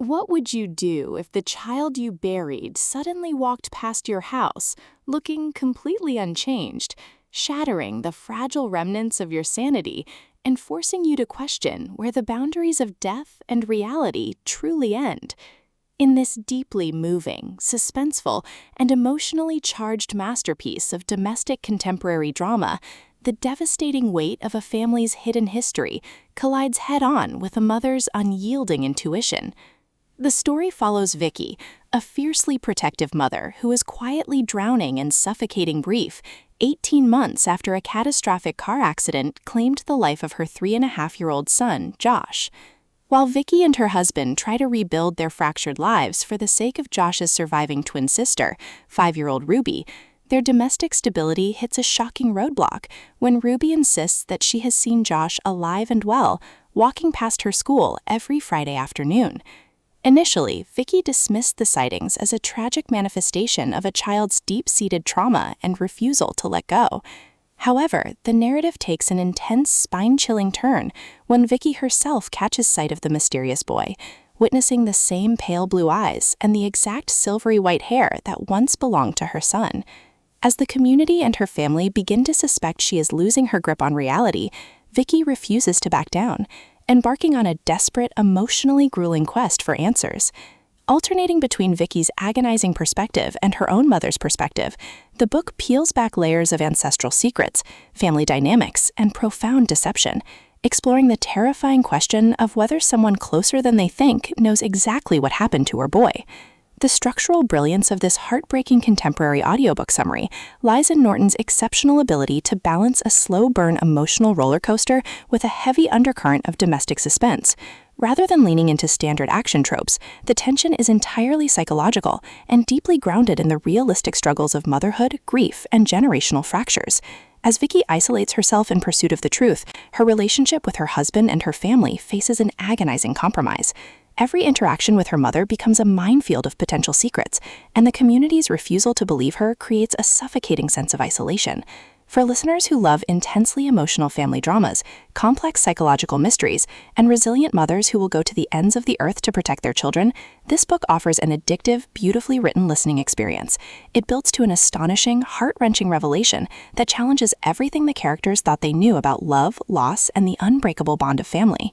What would you do if the child you buried suddenly walked past your house, looking completely unchanged, shattering the fragile remnants of your sanity and forcing you to question where the boundaries of death and reality truly end? In this deeply moving, suspenseful, and emotionally charged masterpiece of domestic contemporary drama, the devastating weight of a family's hidden history collides head-on with a mother's unyielding intuition. The story follows Vicky, a fiercely protective mother who is quietly drowning in suffocating grief 18 months after a catastrophic car accident claimed the life of her 3.5-year-old son, Josh. While Vicky and her husband try to rebuild their fractured lives for the sake of Josh's surviving twin sister, 5-year-old Ruby, their domestic stability hits a shocking roadblock when Ruby insists that she has seen Josh alive and well, walking past her school every Friday afternoon. Initially, Vicky dismissed the sightings as a tragic manifestation of a child's deep-seated trauma and refusal to let go. However, the narrative takes an intense, spine-chilling turn when Vicky herself catches sight of the mysterious boy, witnessing the same pale blue eyes and the exact silvery white hair that once belonged to her son. As the community and her family begin to suspect she is losing her grip on reality, Vicky refuses to back down, embarking on a desperate, emotionally grueling quest for answers. Alternating between Vicky's agonizing perspective and her own mother's perspective, the book peels back layers of ancestral secrets, family dynamics, and profound deception, exploring the terrifying question of whether someone closer than they think knows exactly what happened to her boy. The structural brilliance of this heartbreaking contemporary audiobook summary lies in Norton's exceptional ability to balance a slow-burn emotional roller coaster with a heavy undercurrent of domestic suspense. Rather than leaning into standard action tropes, the tension is entirely psychological and deeply grounded in the realistic struggles of motherhood, grief, and generational fractures. As Vicky isolates herself in pursuit of the truth, her relationship with her husband and her family faces an agonizing compromise. Every interaction with her mother becomes a minefield of potential secrets, and the community's refusal to believe her creates a suffocating sense of isolation. For listeners who love intensely emotional family dramas, complex psychological mysteries, and resilient mothers who will go to the ends of the earth to protect their children, this book offers an addictive, beautifully written listening experience. It builds to an astonishing, heart-wrenching revelation that challenges everything the characters thought they knew about love, loss, and the unbreakable bond of family.